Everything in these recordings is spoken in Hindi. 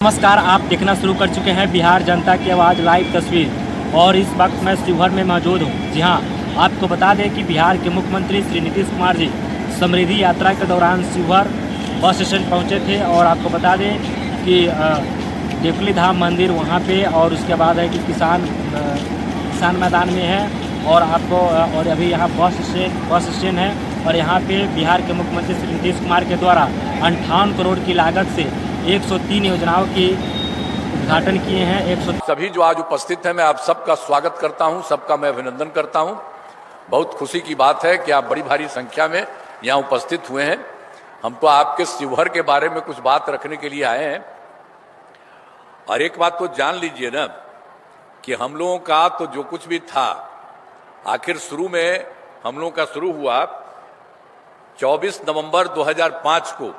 नमस्कार, आप देखना शुरू कर चुके हैं बिहार जनता की आवाज़ लाइव तस्वीर और इस वक्त मैं शिवहर में मौजूद हूं। जी हां, आपको बता दें कि बिहार के मुख्यमंत्री श्री नीतीश कुमार जी समृद्धि यात्रा के दौरान शिवहर बस स्टैंड पहुंचे थे और आपको बता दें कि देवकुली धाम मंदिर वहां पे और उसके बाद है कि किसान मैदान में है और आपको और अभी यहाँ बस स्टैंड है और यहाँ पे बिहार के मुख्यमंत्री श्री नीतीश कुमार के द्वारा 58 करोड़ की लागत से 103 योजनाओं की उद्घाटन किए हैं। सभी जो आज उपस्थित हैं, मैं आप सबका स्वागत करता हूं, सबका मैं अभिनंदन करता हूं। बहुत खुशी की बात है कि आप बड़ी भारी संख्या में यहाँ उपस्थित हुए हैं। हम तो आपके शिवहर के बारे में कुछ बात रखने के लिए आए हैं। और एक बात तो जान लीजिए ना कि हम लोगों का तो जो कुछ भी था, आखिर शुरू में हम लोगों का शुरू हुआ 24 नवंबर 2005 को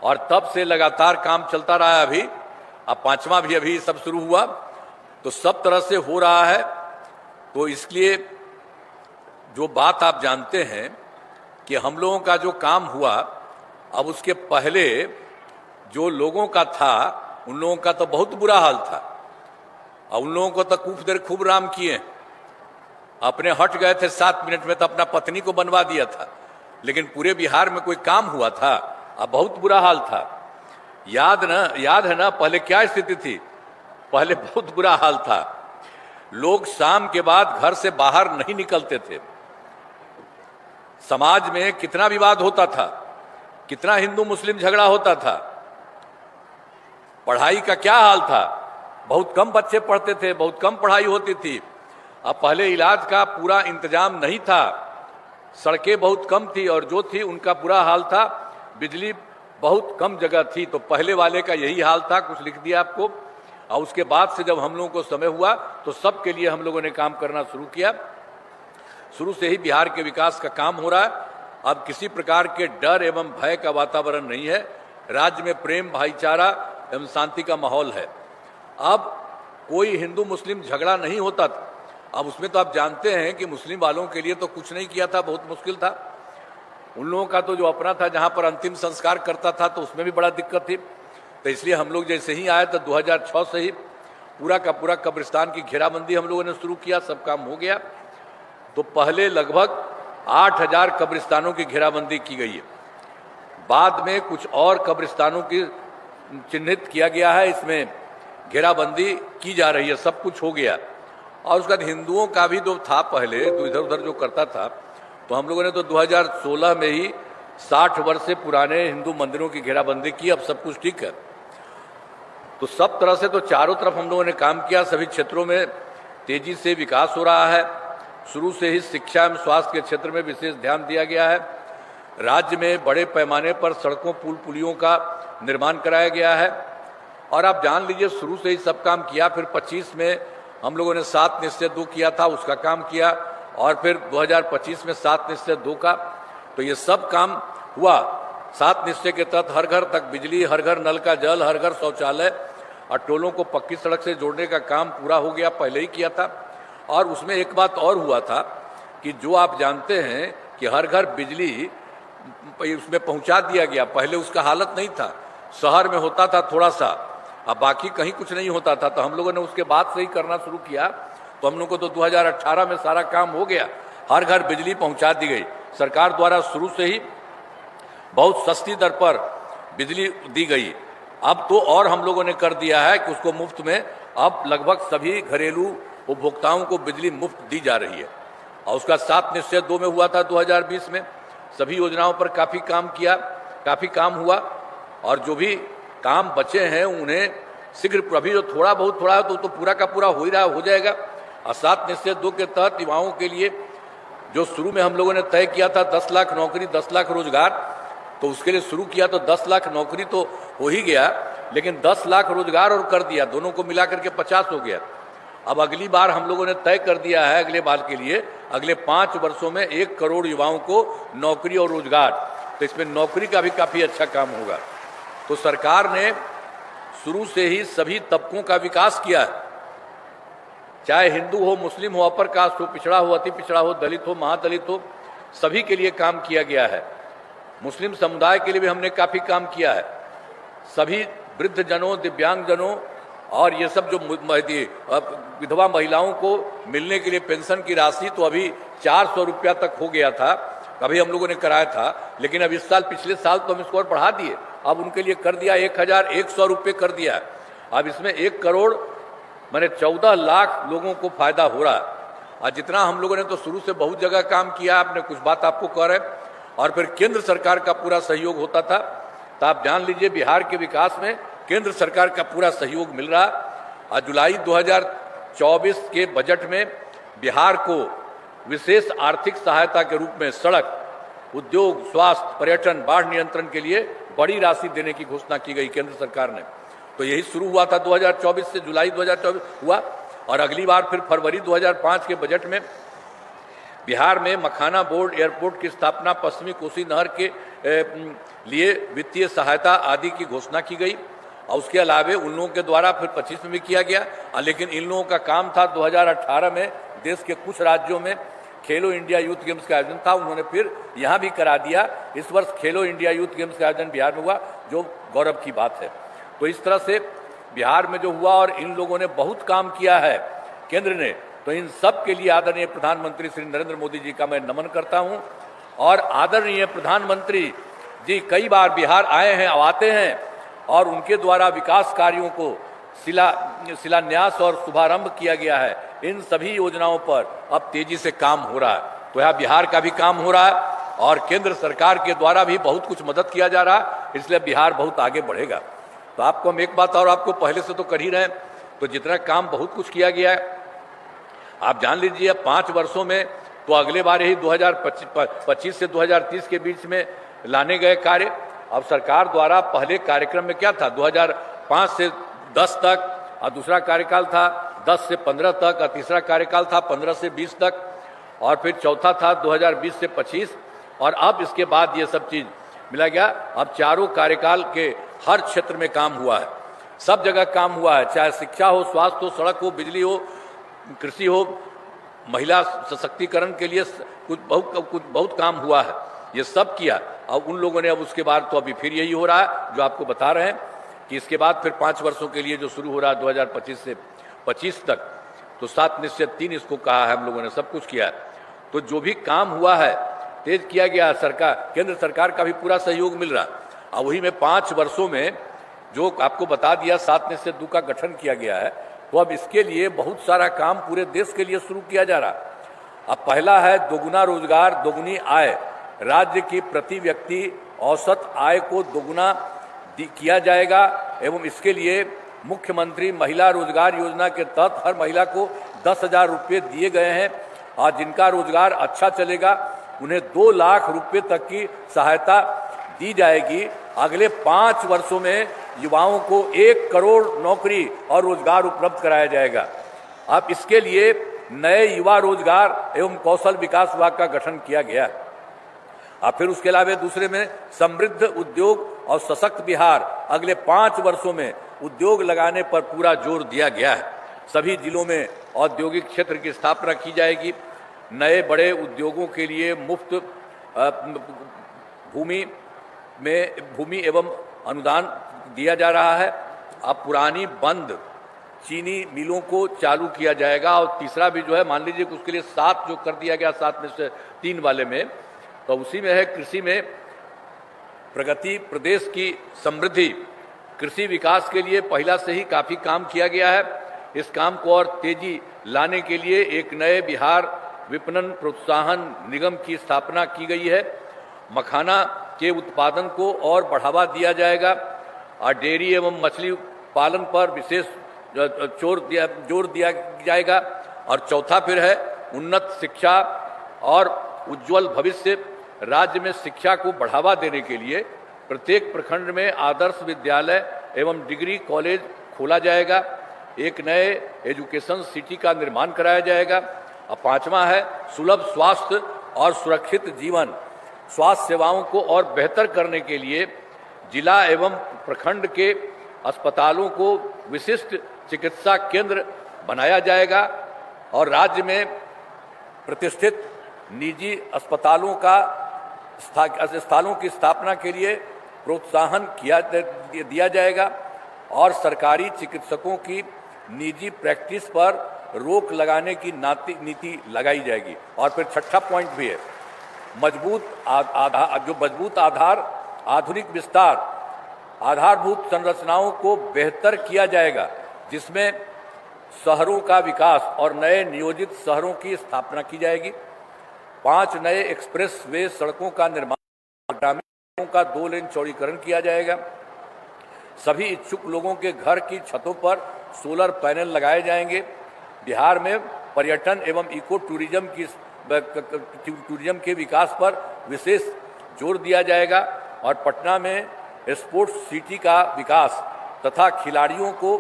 और तब से लगातार काम चलता रहा है। अभी अब 5वां भी अभी सब शुरू हुआ, तो सब तरह से हो रहा है। तो इसलिए जो बात आप जानते हैं कि हम लोगों का जो काम हुआ, अब उसके पहले जो लोगों का था उन लोगों का तो बहुत बुरा हाल था। और उन लोगों को तो खूब राम किए, अपने हट गए थे 7 मिनट में, तो अपना पत्नी को बनवा दिया था। लेकिन पूरे बिहार में कोई काम हुआ था? अब बहुत बुरा हाल था। याद है ना पहले क्या स्थिति थी? पहले बहुत बुरा हाल था। लोग शाम के बाद घर से बाहर नहीं निकलते थे। समाज में कितना विवाद होता था, कितना हिंदू मुस्लिम झगड़ा होता था। पढ़ाई का क्या हाल था? बहुत कम बच्चे पढ़ते थे, बहुत कम पढ़ाई होती थी। अब पहले इलाज का पूरा इंतजाम नहीं था, सड़कें बहुत कम थी और जो थी उनका बुरा हाल था। बिजली बहुत कम जगह थी। तो पहले वाले का यही हाल था, कुछ लिख दिया आपको। और उसके बाद से जब हम लोगों को समय हुआ तो सबके लिए हम लोगों ने काम करना शुरू किया। शुरू से ही बिहार के विकास का काम हो रहा है। अब किसी प्रकार के डर एवं भय का वातावरण नहीं है। राज्य में प्रेम, भाईचारा एवं शांति का माहौल है। अब कोई हिंदू मुस्लिम झगड़ा नहीं होता था। अब उसमें तो आप जानते हैं कि मुस्लिम वालों के लिए तो कुछ नहीं किया था, बहुत मुश्किल था। उन लोगों का तो जो अपना था, जहां पर अंतिम संस्कार करता था, तो उसमें भी बड़ा दिक्कत थी। तो इसलिए हम लोग जैसे ही आए तो 2006 से ही पूरा का पूरा कब्रिस्तान की घेराबंदी हम लोगों ने शुरू किया। सब काम हो गया। तो पहले लगभग 8000 कब्रिस्तानों की घेराबंदी की गई है। बाद में कुछ और कब्रिस्तानों की चिन्हित किया गया है, इसमें घेराबंदी की जा रही है। सब कुछ हो गया। और उसके बाद हिंदुओं का भी जो था पहले, तो इधर उधर जो करता था, तो हम लोगों ने तो 2016 में ही 60 वर्ष से पुराने हिंदू मंदिरों की घेराबंदी की। अब सब कुछ ठीक है। तो सब तरह से तो चारों तरफ हम लोगों ने काम किया। सभी क्षेत्रों में तेजी से विकास हो रहा है। शुरू से ही शिक्षा एवं स्वास्थ्य के क्षेत्र में विशेष ध्यान दिया गया है। राज्य में बड़े पैमाने पर सड़कों, पुल पुलियों का निर्माण कराया गया है। और आप जान लीजिए, शुरू से ही सब काम किया। फिर 25 में हम लोगों ने 7 निश्चय 2 किया था, उसका काम किया। और फिर 2025 में 7 निश्चय 2 का। तो ये सब काम हुआ। 7 निश्चय के तहत हर घर तक बिजली, हर घर नल का जल, हर घर शौचालय और टोलों को पक्की सड़क से जोड़ने का काम पूरा हो गया, पहले ही किया था। और उसमें एक बात और हुआ था कि जो आप जानते हैं कि हर घर बिजली उसमें पहुंचा दिया गया। पहले उसका हालत नहीं था, शहर में होता था थोड़ा सा, अब बाकी कहीं कुछ नहीं होता था। तो हम लोगों ने उसके बाद से ही करना शुरू किया। तो हम लोग को तो 2018 में सारा काम हो गया। हर घर बिजली पहुंचा दी गई। सरकार द्वारा शुरू से ही बहुत सस्ती दर पर बिजली दी गई। अब तो और हम लोगों ने कर दिया है कि उसको मुफ्त में, अब लगभग सभी घरेलू उपभोक्ताओं को बिजली मुफ्त दी जा रही है। और उसका 7 निश्चय 2 में हुआ था 2020 में। सभी योजनाओं पर काफ़ी काम किया, काफ़ी काम हुआ। और जो भी काम बचे हैं उन्हें शीघ्र, अभी जो थोड़ा है तो पूरा का पूरा हो ही रहा, हो जाएगा। और 7 निश्चय 2 के तहत युवाओं के लिए जो शुरू में हम लोगों ने तय किया था 10 लाख नौकरी, 10 लाख रोजगार, तो उसके लिए शुरू किया तो 10 लाख नौकरी तो हो ही गया, लेकिन 10 लाख रोजगार और कर दिया, दोनों को मिलाकर के 50 हो गया। अब अगली बार हम लोगों ने तय कर दिया है अगले बार के लिए, अगले 5 वर्षों में 1 करोड़ युवाओं को नौकरी और रोजगार। तो इसमें नौकरी का भी काफ़ी अच्छा काम होगा। तो सरकार ने शुरू से ही सभी तबकों का विकास किया है, चाहे हिंदू हो, मुस्लिम हो, अपर कास्ट हो, पिछड़ा हो, अति पिछड़ा हो, दलित हो, महादलित हो, सभी के लिए काम किया गया है। मुस्लिम समुदाय के लिए भी हमने काफ़ी काम किया है। सभी वृद्धजनों, दिव्यांगजनों और ये सब जो विधवा महिलाओं को मिलने के लिए पेंशन की राशि तो अभी 400 रुपया तक हो गया था, अभी हम लोगों ने कराया था, लेकिन अब इस साल, पिछले साल तो हम इसको और बढ़ा दिए, अब उनके लिए कर दिया 1100 रुपये कर दिया। अब इसमें 1 करोड़ माने 14 लाख लोगों को फायदा हो रहा है। और जितना हम लोगों ने तो शुरू से बहुत जगह काम किया, आपने कुछ बात आपको कह रहे, और फिर केंद्र सरकार का पूरा सहयोग होता था, तो आप जान लीजिए बिहार के विकास में केंद्र सरकार का पूरा सहयोग मिल रहा। और जुलाई 2024 के बजट में बिहार को विशेष आर्थिक सहायता के रूप में सड़क, उद्योग, स्वास्थ्य, पर्यटन, बाढ़ नियंत्रण के लिए बड़ी राशि देने की घोषणा की गई केंद्र सरकार ने। तो यही शुरू हुआ था 2024 से, जुलाई 2024 हुआ, और अगली बार फिर फरवरी 2005 के बजट में बिहार में मखाना बोर्ड एयरपोर्ट की स्थापना, पश्चिमी कोसी नहर के लिए वित्तीय सहायता आदि की घोषणा की गई। और उसके अलावे उन लोगों के द्वारा फिर 25 में भी किया गया, लेकिन इन लोगों का काम था 2018 में देश के कुछ राज्यों में खेलो इंडिया यूथ गेम्स का आयोजन था, उन्होंने फिर यहाँ भी करा दिया। इस वर्ष खेलो इंडिया यूथ गेम्स का आयोजन बिहार में हुआ, जो गौरव की बात है। तो इस तरह से बिहार में जो हुआ, और इन लोगों ने बहुत काम किया है केंद्र ने, तो इन सब के लिए आदरणीय प्रधानमंत्री श्री नरेंद्र मोदी जी का मैं नमन करता हूं। और आदरणीय प्रधानमंत्री जी कई बार बिहार आए हैं, आते हैं, और उनके द्वारा विकास कार्यों को शिलान्यास और शुभारंभ किया गया है। इन सभी योजनाओं पर अब तेजी से काम हो रहा है। तो यहाँ बिहार का भी काम हो रहा है, और केंद्र सरकार के द्वारा भी बहुत कुछ मदद किया जा रहा है, इसलिए बिहार बहुत आगे बढ़ेगा। तो आपको हम एक बात और आपको पहले से तो कर ही रहे हैं, तो जितना काम बहुत कुछ किया गया है, आप जान लीजिए 5 वर्षों में तो अगले बार ही 2025 से 2030 के बीच में लाने गए कार्य। अब सरकार द्वारा पहले कार्यक्रम में क्या था, 2005 से 10 तक, और दूसरा कार्यकाल था 10 से 15 तक, और तीसरा कार्यकाल था 15 से 20 तक, और फिर चौथा था 2020 से 25, और अब इसके बाद ये सब चीज मिला गया। अब चारों कार्यकाल के हर क्षेत्र में काम हुआ है, सब जगह काम हुआ है, चाहे शिक्षा हो, स्वास्थ्य हो, सड़क हो, बिजली हो, कृषि हो, महिला सशक्तिकरण के लिए कुछ बहुत काम हुआ है, ये सब किया। और उन लोगों ने अब उसके बाद तो अभी फिर यही हो रहा है जो आपको बता रहे हैं कि इसके बाद फिर 5 वर्षों के लिए जो शुरू हो रहा है 2025 से 25 तक, तो 7 निश्चय 3 इसको कहा है, हम लोगों ने सब कुछ किया है। तो जो भी काम हुआ है तेज किया गया, सरकार, केंद्र सरकार का भी पूरा सहयोग मिल रहा। और वही में 5 वर्षों में जो आपको बता दिया 7 निश्चय 2 का गठन किया गया है, तो अब इसके लिए बहुत सारा काम पूरे देश के लिए शुरू किया जा रहा। अब पहला है दोगुना रोजगार, दोगुनी आय। राज्य की प्रति व्यक्ति औसत आय को दोगुना किया जाएगा, एवं इसके लिए मुख्यमंत्री महिला रोजगार योजना के तहत हर महिला को 10,000 रुपये दिए गए हैं, और जिनका रोजगार अच्छा चलेगा उन्हें 2 लाख रुपये तक की सहायता दी जाएगी। अगले 5 वर्षों में युवाओं को 1 करोड़ नौकरी और रोजगार उपलब्ध कराया जाएगा। अब इसके लिए नए युवा रोजगार एवं कौशल विकास विभाग का गठन किया गया। अब फिर उसके अलावा दूसरे में समृद्ध उद्योग और सशक्त बिहार, अगले 5 वर्षों में उद्योग लगाने पर पूरा जोर दिया गया है। सभी जिलों में औद्योगिक क्षेत्र की स्थापना की जाएगी। नए बड़े उद्योगों के लिए मुफ्त भूमि एवं अनुदान दिया जा रहा है। अब पुरानी बंद चीनी मिलों को चालू किया जाएगा, और तीसरा भी जो है मान लीजिए कि उसके लिए 7 जो कर दिया गया, 7 में से 3 वाले में, तो उसी में है कृषि में प्रगति, प्रदेश की समृद्धि। कृषि विकास के लिए पहला से ही काफी काम किया गया है। इस काम को और तेजी लाने के लिए एक नए बिहार विपणन प्रोत्साहन निगम की स्थापना की गई है। मखाना के उत्पादन को और बढ़ावा दिया जाएगा, और डेयरी एवं मछली पालन पर विशेष जोर दिया जाएगा। और चौथा फिर है उन्नत शिक्षा और उज्जवल भविष्य। राज्य में शिक्षा को बढ़ावा देने के लिए प्रत्येक प्रखंड में आदर्श विद्यालय एवं डिग्री कॉलेज खोला जाएगा। एक नए एजुकेशन सिटी का निर्माण कराया जाएगा। और 5वां है सुलभ स्वास्थ्य और सुरक्षित जीवन। स्वास्थ्य सेवाओं को और बेहतर करने के लिए जिला एवं प्रखंड के अस्पतालों को विशिष्ट चिकित्सा केंद्र बनाया जाएगा, और राज्य में प्रतिष्ठित निजी अस्पतालों की स्थापना के लिए प्रोत्साहन दिया जाएगा। और सरकारी चिकित्सकों की निजी प्रैक्टिस पर रोक लगाने की नीति लगाई जाएगी। और फिर छठा पॉइंट भी है, मजबूत आधार, आधुनिक विस्तार, आधारभूत संरचनाओं को बेहतर किया जाएगा, जिसमें शहरों का विकास और नए नियोजित शहरों की स्थापना की जाएगी। 5 नए एक्सप्रेस वे सड़कों का निर्माण, ग्रामीणों का 2 लेन चौड़ीकरण किया जाएगा। सभी इच्छुक लोगों के घर की छतों पर सोलर पैनल लगाए जाएंगे। बिहार में पर्यटन एवं इको टूरिज्म के विकास पर विशेष जोर दिया जाएगा और पटना में स्पोर्ट्स सिटी का विकास तथा खिलाड़ियों को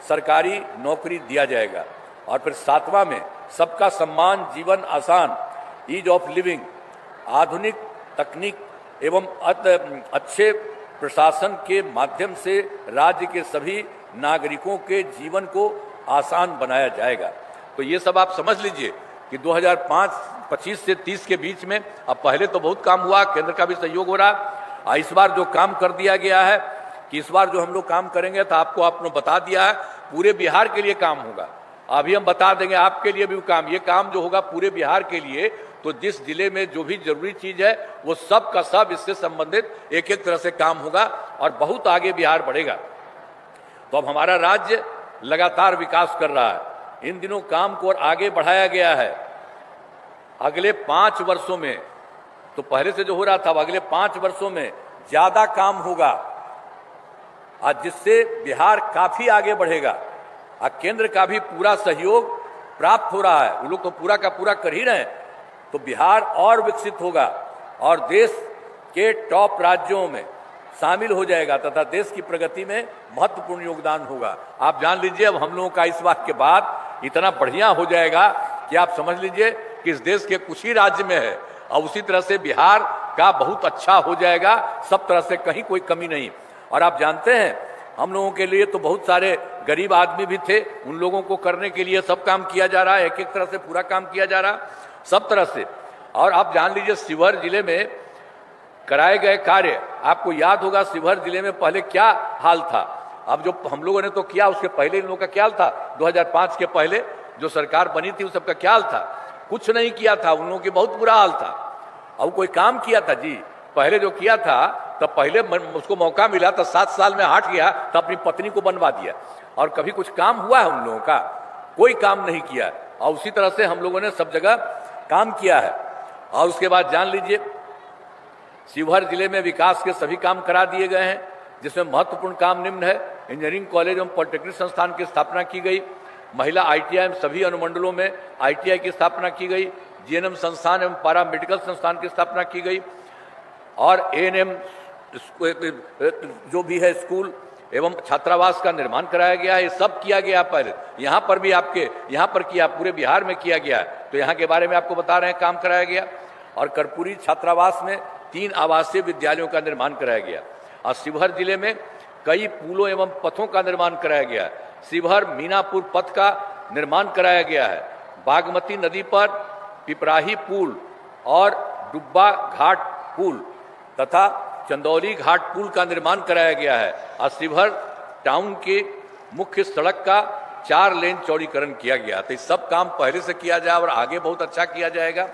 सरकारी नौकरी दिया जाएगा। और फिर 7वां में सबका सम्मान, जीवन आसान, ईज ऑफ लिविंग, आधुनिक तकनीक एवं अच्छे प्रशासन के माध्यम से राज्य के सभी नागरिकों के जीवन को आसान बनाया जाएगा। तो ये सब आप समझ लीजिए कि 2025 से 30 के बीच में, अब पहले तो बहुत काम हुआ, केंद्र का भी सहयोग हो रहा। इस बार जो काम कर दिया गया है कि इस बार जो हम लोग काम करेंगे, तो आपने बता दिया है पूरे बिहार के लिए काम होगा। अभी हम बता देंगे आपके लिए भी काम, ये काम जो होगा पूरे बिहार के लिए। तो जिस जिले में जो भी जरूरी चीज है वो सब का सब इससे संबंधित एक एक तरह से काम होगा और बहुत आगे बिहार बढ़ेगा। तो अब हमारा राज्य लगातार विकास कर रहा है। इन दिनों काम को और आगे बढ़ाया गया है। अगले 5 वर्षों में, तो पहले से जो हो रहा था, अगले 5 वर्षों में ज्यादा काम होगा और जिससे बिहार काफी आगे बढ़ेगा। और केंद्र का भी पूरा सहयोग प्राप्त हो रहा है, वो लोग तो पूरा का पूरा कर ही रहे हैं। तो बिहार और विकसित होगा और देश के टॉप राज्यों में शामिल हो जाएगा तथा देश की प्रगति में महत्वपूर्ण योगदान होगा। आप जान लीजिए, अब हम लोगों का इस बात के बाद इतना बढ़िया हो जाएगा कि आप समझ लीजिए कि इस देश के कुछ ही राज्य में है और उसी तरह से बिहार का बहुत अच्छा हो जाएगा, सब तरह से कहीं कोई कमी नहीं। और आप जानते हैं, हम लोगों के लिए तो बहुत सारे गरीब आदमी भी थे, उन लोगों को करने के लिए सब काम किया जा रहा है, एक एक तरह से पूरा काम किया जा रहा है, सब तरह से। और आप जान लीजिए, शिवहर जिले में कराए गए कार्य, आपको याद होगा शिवहर जिले में पहले क्या हाल था। अब जो हम लोगों ने तो किया, उसके पहले इन लोगों का क्या हाल था, 2005 के पहले जो सरकार बनी थी उस सबका क्या हाल था, कुछ नहीं किया था, उन लोगों की बहुत बुरा हाल था। अब कोई काम किया था जी, पहले जो किया था, तब पहले उसको मौका मिला तो 7 साल में हट गया, तो अपनी पत्नी को बनवा दिया। और कभी कुछ काम हुआ है उन लोगों का? कोई काम नहीं किया। और उसी तरह से हम लोगों ने सब जगह काम किया है। और उसके बाद जान लीजिए, शिवहर जिले में विकास के सभी काम करा दिए गए हैं, जिसमें महत्वपूर्ण काम निम्न है। इंजीनियरिंग कॉलेज एवं पॉलिटेक्निक संस्थान की स्थापना की गई। महिला ITI में सभी अनुमंडलों में ITI की स्थापना की गई। GNM संस्थान एवं पारा मेडिकल संस्थान की स्थापना की गई। और ANM जो भी है स्कूल एवं छात्रावास का निर्माण कराया गया है। ये सब किया गया पहले, यहाँ पर भी आपके यहाँ पर किया, पूरे बिहार में किया गया है। तो यहाँ के बारे में आपको बता रहे हैं, काम कराया गया। और कर्पूरी छात्रावास में 3 आवासीय विद्यालयों का निर्माण कराया गया। और शिवहर जिले में कई पुलों एवं पथों का निर्माण कराया गया है। शिवहर मीनापुर पथ का निर्माण कराया गया है। बागमती नदी पर पिपराही पुल और डुब्बा घाट पुल तथा चंदौली घाट पुल का निर्माण कराया गया है। और शिवहर टाउन के मुख्य सड़क का 4 लेन चौड़ीकरण किया गया। तो सब काम पहले से किया जाए और आगे बहुत अच्छा किया जाएगा।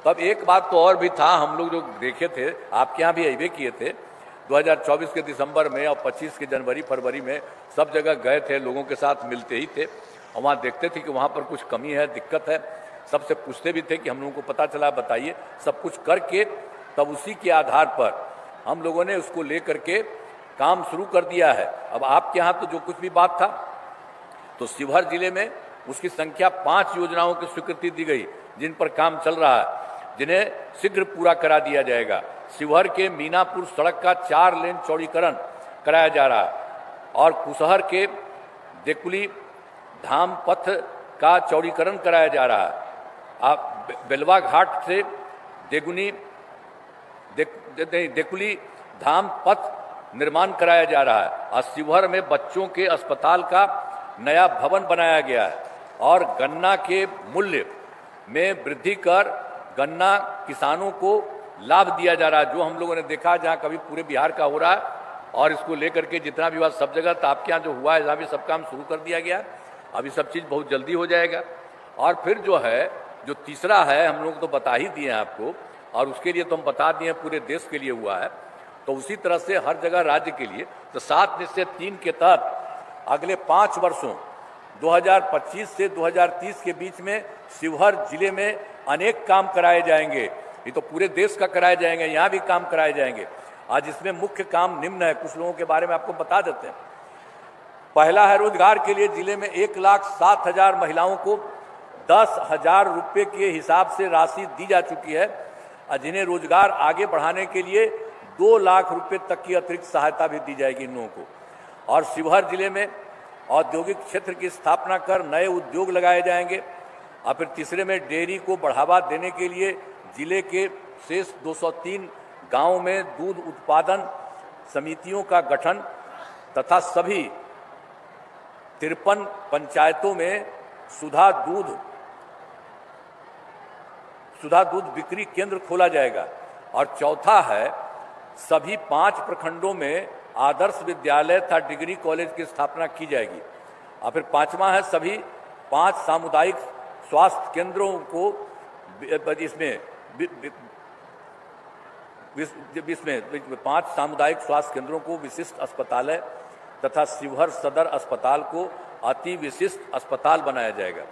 तब एक बात तो और भी था, हम लोग जो देखे थे, आपके यहाँ भी अइबे किए थे, 2024 के दिसंबर में और 25 के जनवरी फरवरी में सब जगह गए थे, लोगों के साथ मिलते ही थे और वहाँ देखते थे कि वहाँ पर कुछ कमी है, दिक्कत है। सबसे पूछते भी थे कि हम लोगों को पता चला, बताइए। सब कुछ करके तब उसी के आधार पर हम लोगों ने उसको लेकर के काम शुरू कर दिया है। अब आपके यहाँ तो जो कुछ भी बात था, तो शिवहर जिले में उसकी संख्या 5 योजनाओं की स्वीकृति दी गई, जिन पर काम चल रहा है, जिन्हें शीघ्र पूरा करा दिया जाएगा। शिवहर के मीनापुर सड़क का 4 लेन चौड़ीकरण कराया जा रहा है और कुशहर के देकुली धाम पथ का चौड़ीकरण कराया जा रहा है। आप बेलवा घाट से देकुली धाम पथ निर्माण कराया जा रहा है। और शिवहर में बच्चों के अस्पताल का नया भवन बनाया गया है और गन्ना के मूल्य में वृद्धि कर गन्ना किसानों को लाभ दिया जा रहा है। जो हम लोगों ने देखा, जहाँ कभी पूरे बिहार का हो रहा है, और इसको लेकर के जितना भी हुआ सब जगह, तो आपके यहाँ जो हुआ है, यहाँ भी सब काम शुरू कर दिया गया। अभी सब चीज़ बहुत जल्दी हो जाएगा। और फिर जो है, जो तीसरा है, हम लोग तो बता ही दिए हैं आपको, और उसके लिए तो हम बता दिए पूरे देश के लिए हुआ है। तो उसी तरह से हर जगह राज्य के लिए तो 7 निश्चय 3 के तहत अगले 5 वर्षों 2025 से 2030 के बीच में शिवहर जिले में अनेक काम कराए जाएंगे। ये तो पूरे देश का कराए जाएंगे, यहाँ भी काम कराए जाएंगे। आज इसमें मुख्य काम निम्न है, कुछ लोगों के बारे में आपको बता देते हैं। पहला है, रोजगार के लिए जिले में 1,07,000 महिलाओं को 10,000 रुपये के हिसाब से राशि दी जा चुकी है, जिन्हें रोजगार आगे बढ़ाने के लिए 2 लाख रुपये तक की अतिरिक्त सहायता भी दी जाएगी इन लोगों को। और शिवहर जिले में औद्योगिक क्षेत्र की स्थापना कर नए उद्योग लगाए जाएंगे। और फिर तीसरे में, डेयरी को बढ़ावा देने के लिए जिले के शेष 203 गांवों में दूध उत्पादन समितियों का गठन तथा सभी 53 पंचायतों में सुधा दूध बिक्री केंद्र खोला जाएगा। और चौथा है, सभी 5 प्रखंडों में आदर्श विद्यालय तथा डिग्री कॉलेज की स्थापना की जाएगी। और फिर 5वां है, सभी 5 सामुदायिक स्वास्थ्य केंद्रों को इसमें 5 सामुदायिक स्वास्थ्य केंद्रों को विशिष्ट अस्पताल तथा शिवहर सदर अस्पताल को अति विशिष्ट अस्पताल बनाया जाएगा।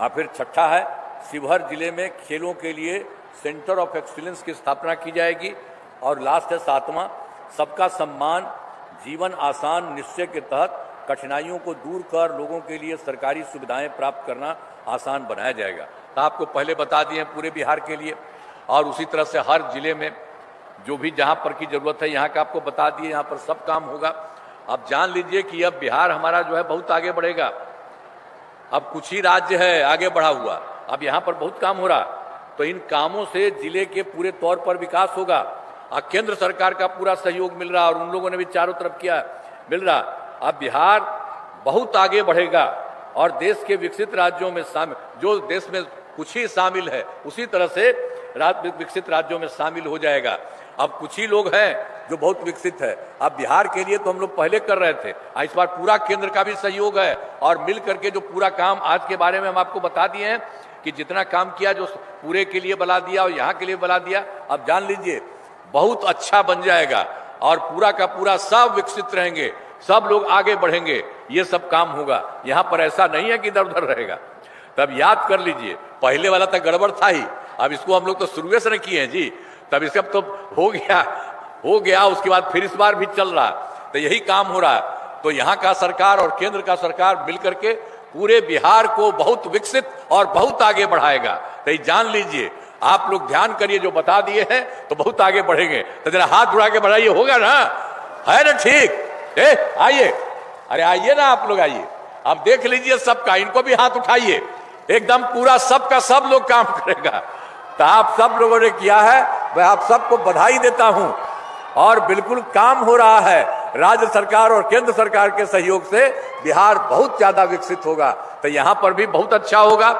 और फिर छठा है, शिवहर जिले में खेलों के लिए सेंटर ऑफ एक्सीलेंस की स्थापना की जाएगी। और लास्ट है 7वां, सबका सम्मान जीवन आसान निश्चय के तहत कठिनाइयों को दूर कर लोगों के लिए सरकारी सुविधाएं प्राप्त करना आसान बनाया जाएगा। तो आपको पहले बता दिए हैं पूरे बिहार के लिए, और उसी तरह से हर जिले में जो भी जहां पर की जरूरत है यहाँ का आपको बता दिए, यहाँ पर सब काम होगा। अब जान लीजिए कि अब बिहार हमारा जो है बहुत आगे बढ़ेगा। अब कुछ ही राज्य है आगे बढ़ा हुआ, अब यहाँ पर बहुत काम हो रहा, तो इन कामों से जिले के पूरे तौर पर विकास होगा। और केंद्र सरकार का पूरा सहयोग मिल रहा, और उन लोगों ने भी चारों तरफ किया मिल रहा। अब बिहार बहुत आगे बढ़ेगा और देश के विकसित राज्यों में शामिल, जो देश में कुछ ही शामिल है, उसी तरह से विकसित राज्यों में शामिल हो जाएगा। अब कुछ ही लोग हैं जो बहुत विकसित है। अब बिहार के लिए तो हम लोग पहले कर रहे थे, इस बार पूरा केंद्र का भी सहयोग है, और मिल करके जो पूरा काम आज के बारे में हम आपको बता दिए हैं कि जितना काम किया, जो पूरे के लिए बना दिया और यहाँ के लिए बना दिया, अब जान लीजिए बहुत अच्छा बन जाएगा और पूरा का पूरा सब विकसित रहेंगे, सब लोग आगे बढ़ेंगे, ये सब काम होगा। यहाँ पर ऐसा नहीं है कि इधर उधर रहेगा। तब याद कर लीजिए, पहले वाला तो गड़बड़ था ही, अब इसको हम लोग तो शुरू से किए हैं जी, तब इसका तो हो गया, उसके बाद फिर इस बार भी चल रहा, तो यही काम हो रहा। तो यहाँ का सरकार और केंद्र का सरकार मिलकर के पूरे बिहार को बहुत विकसित और बहुत आगे बढ़ाएगा। तो ये जान लीजिए, आप लोग ध्यान करिए, जो बता दिए हैं तो बहुत आगे बढ़ेंगे। तो जरा हाथ उड़ा के बढ़ाइए, होगा ना, है ना, ठीक? आइए, अरे आइए ना, आप लोग आइए, आप देख लीजिए सबका, इनको भी हाथ उठाइए, एकदम पूरा सबका सब लोग काम करेगा। तो आप सब लोगों ने किया है, मैं आप सबको बधाई देता हूं, और बिल्कुल काम हो रहा है। राज्य सरकार और केंद्र सरकार के सहयोग से बिहार बहुत ज्यादा विकसित होगा। तो यहाँ पर भी बहुत अच्छा होगा,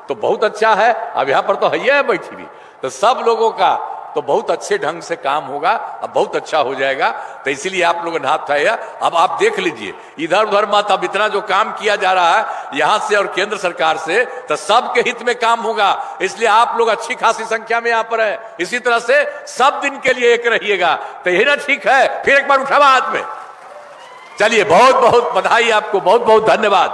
तो बहुत अच्छा है। अब यहाँ पर तो है बैठी भी, तो सब लोगों का तो बहुत अच्छे ढंग से काम होगा, अब बहुत अच्छा हो जाएगा। तो इसीलिए आप लोगों ने हाथ उठाया। अब आप देख लीजिए, इधर उधर मत, अब इतना जो काम किया जा रहा है यहाँ से और केंद्र सरकार से, तो सबके हित में काम होगा। इसलिए आप लोग अच्छी खासी संख्या में यहाँ पर है, इसी तरह से सब दिन के लिए एक रहिएगा। तो यही ना, ठीक है? फिर एक बार उठावा हाथ में, चलिए, बहुत बहुत बधाई आपको, बहुत बहुत धन्यवाद।